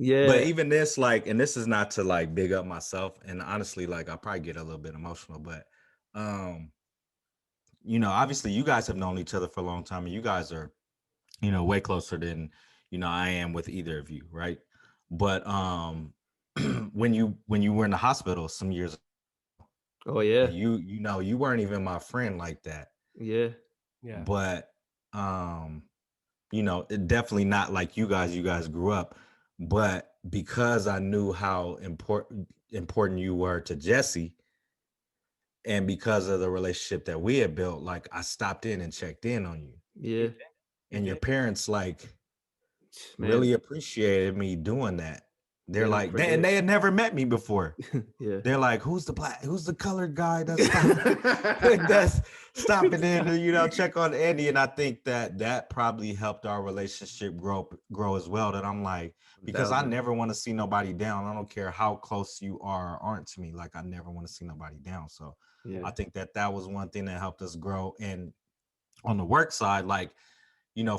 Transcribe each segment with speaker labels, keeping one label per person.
Speaker 1: But
Speaker 2: Yeah.
Speaker 1: even this, like, and this is not to like big up myself, and honestly, like, I probably get a little bit emotional, but um, obviously you guys have known each other for a long time, and you guys are, way closer than, I am with either of you, right? But when you were in the hospital some years
Speaker 2: Oh
Speaker 1: and
Speaker 2: yeah.
Speaker 1: you weren't even my friend like that,
Speaker 2: Yeah.
Speaker 3: Yeah.
Speaker 1: but it definitely not like you guys grew up, but because I knew how important you were to Jesse, and because of the relationship that we had built, like I stopped in and checked in on you,
Speaker 3: You
Speaker 2: Yeah.
Speaker 3: did. You
Speaker 1: and your
Speaker 3: did.
Speaker 1: parents like
Speaker 2: Man,
Speaker 1: really appreciated me doing that. They're
Speaker 2: they don't
Speaker 1: like, and
Speaker 2: forget.
Speaker 1: they had never met me before.
Speaker 2: Yeah.
Speaker 1: They're like, who's the colored guy that's that's stopping in to, check on Andy. And I think that probably helped our relationship grow as well. That I'm like, because I
Speaker 2: 1,000.
Speaker 1: never want to see nobody down. I don't care how close you are or aren't to me. Like, I never want to see nobody down. So
Speaker 2: Yeah.
Speaker 1: I think that was one thing that helped us grow. And on the work side, like,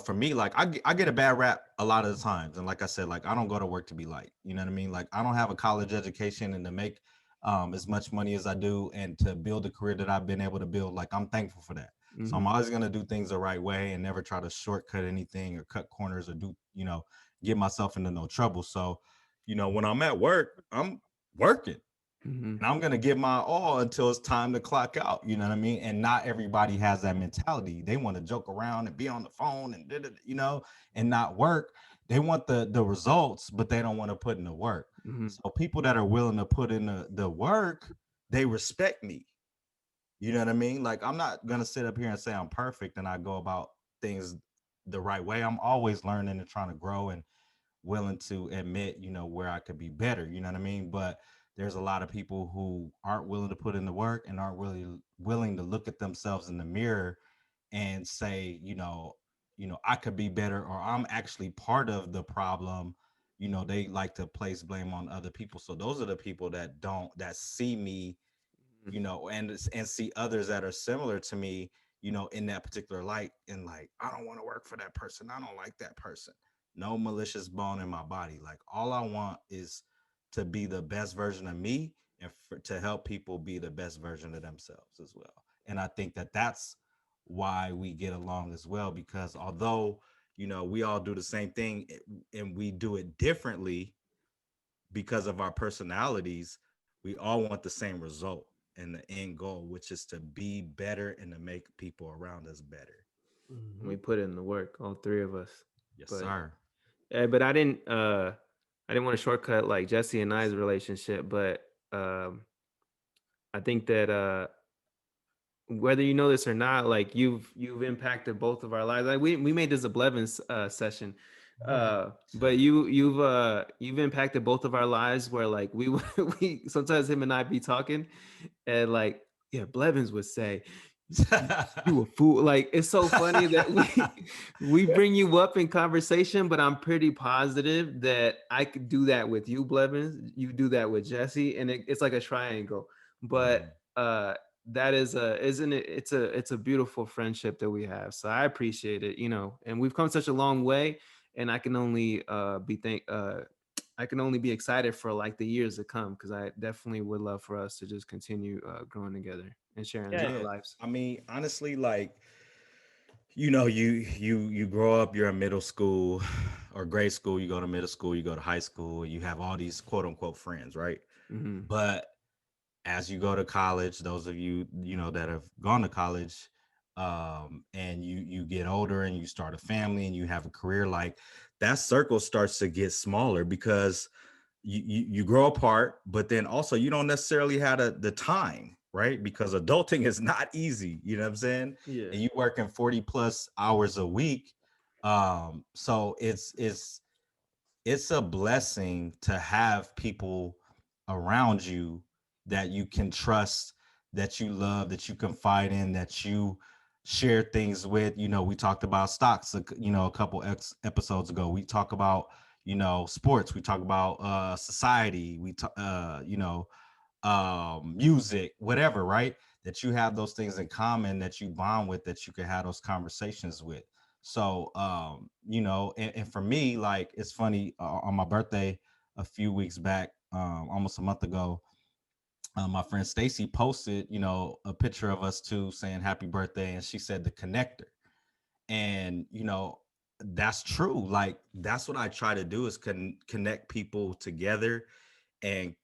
Speaker 1: for me, like I get a bad rap a lot of the times. And like I said, like I don't go to work to be like, you know what I mean? Like I don't have a college education, and to make as much money as I do and to build the career that I've been able to build, like I'm thankful for that. So
Speaker 2: Hmm.
Speaker 1: I'm always gonna do things the right way and never try to shortcut anything or cut corners or get myself into no trouble. So, when I'm at work, I'm working.
Speaker 2: Hmm.
Speaker 1: And I'm gonna give my all until it's time to clock out. You know what I mean? And not everybody has that mentality. They want to joke around and be on the phone and and not work. They want the results, but they don't want to put in the work.
Speaker 2: Hmm.
Speaker 1: So people that are willing to put in the work, they respect me. You know what I mean? Like I'm not gonna sit up here and say I'm perfect and I go about things the right way. I'm always learning and trying to grow and willing to admit, where I could be better. You know what I mean? But there's a lot of people who aren't willing to put in the work and aren't really willing to look at themselves in the mirror and say, I could be better, or I'm actually part of the problem. They like to place blame on other people. So those are the people that see me, and see others that are similar to me, in that particular light, and like, I don't want to work for that person. I don't like that person. No malicious bone in my body. Like all I want is to be the best version of me, and to help people be the best version of themselves as well. And I think that's why we get along as well, because although, we all do the same thing, and we do it differently because of our personalities, we all want the same result and the end goal, which is to be better and to make people around us better.
Speaker 2: We
Speaker 3: Hmm.
Speaker 2: put in the work, all three of us.
Speaker 1: Yes,
Speaker 2: But
Speaker 1: sir.
Speaker 2: but I didn't want to shortcut like Jesse and I's relationship, but um I think that whether you know this or not, like you've impacted both of our lives. Like we made this a Blevins session. But you've impacted both of our lives where like we we sometimes him and I be talking and like yeah, Blevins would say you a fool. Like it's so funny that we bring you up in conversation, but I'm pretty positive that I could do that with you, Blevins. You do that with Jesse, and it's like a triangle. But
Speaker 1: Mhm.
Speaker 2: that is a isn't it? It's a beautiful friendship that we have. So I appreciate it, and we've come such a long way, and I can only I can only be excited for like the years to come because I definitely would love for us to just continue growing together and sharing
Speaker 3: Yeah.
Speaker 2: our
Speaker 1: Yeah.
Speaker 2: lives.
Speaker 1: I mean, honestly, like, you grow up, you're in middle school or grade school, you go to middle school, you go to high school, you have all these quote unquote friends, right?
Speaker 2: Hmm.
Speaker 1: But as you go to college, those of you, that have gone to college, and you get older and you start a family and you have a career, like that circle starts to get smaller because you grow apart, but then also you don't necessarily have the time, right? Because adulting is not easy, you know what I'm saying?
Speaker 2: Yeah.
Speaker 1: And you working 40 plus hours a week. So it's a blessing to have people around you that you can trust, that you love, that you confide in, that you share things with. We talked about stocks, a couple episodes ago. We talk about, sports. We talk about society. We talk, music, whatever, right? That you have those things in common, that you bond with, that you can have those conversations with. So and for me, like, it's funny, on my birthday, a few weeks back, almost a month ago. My friend Stacy posted, a picture of us two saying happy birthday, and she said the connector. And that's true. Like that's what I try to do is connect people together and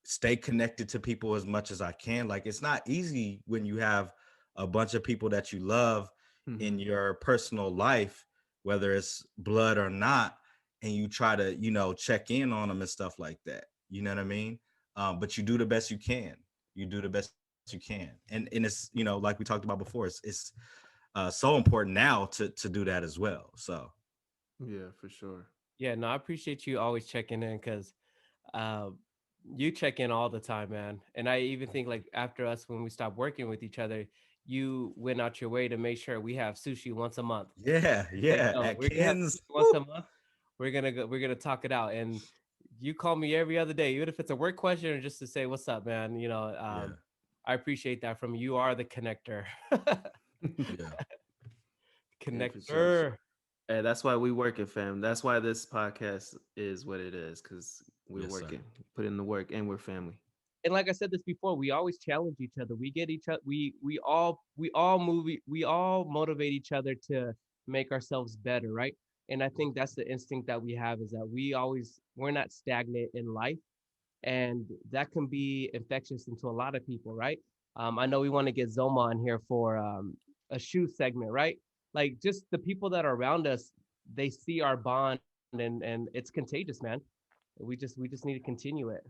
Speaker 1: stay connected to people as much as I can. Like it's not easy when you have a bunch of people that you love in your personal life, whether it's blood or not, and you try to, check in on them and stuff like that. You know what I mean? But you do the best you can. You do the best you can. And it's, like we talked about before, it's so important now to do that as well. So
Speaker 2: Yeah, for sure.
Speaker 3: Yeah, no, I appreciate you always checking in because uh, you check in all the time, man. And I even think like after us, when we stopped working with each other, you went out your way to make sure we have sushi once a month.
Speaker 1: yeah,
Speaker 3: Like,
Speaker 1: yeah.
Speaker 3: no,
Speaker 1: At
Speaker 3: we're gonna have
Speaker 1: Ken's,
Speaker 3: sushi once a month. We're gonna go. We're gonna talk it out. And you call me every other day, even if it's a work question or just to say what's up, man.
Speaker 1: yeah,
Speaker 3: I appreciate that from you. You are the connector.
Speaker 1: yeah,
Speaker 2: Yeah, for sure.
Speaker 3: Connector.
Speaker 2: And that's why we working, fam. That's why this podcast is what it is, because we're
Speaker 1: yes, sir.
Speaker 2: working, put in the work, and we're family.
Speaker 3: And like I said this before, we always challenge each other. We get each other. We all motivate each other to make ourselves better, right? And I think that's the instinct that we have is that we're not stagnant in life, and that can be infectious into a lot of people, right? I know we want to get Zoma on here for a shoe segment, right? Like just the people that are around us, they see our bond, and it's contagious, man. We just need to continue it.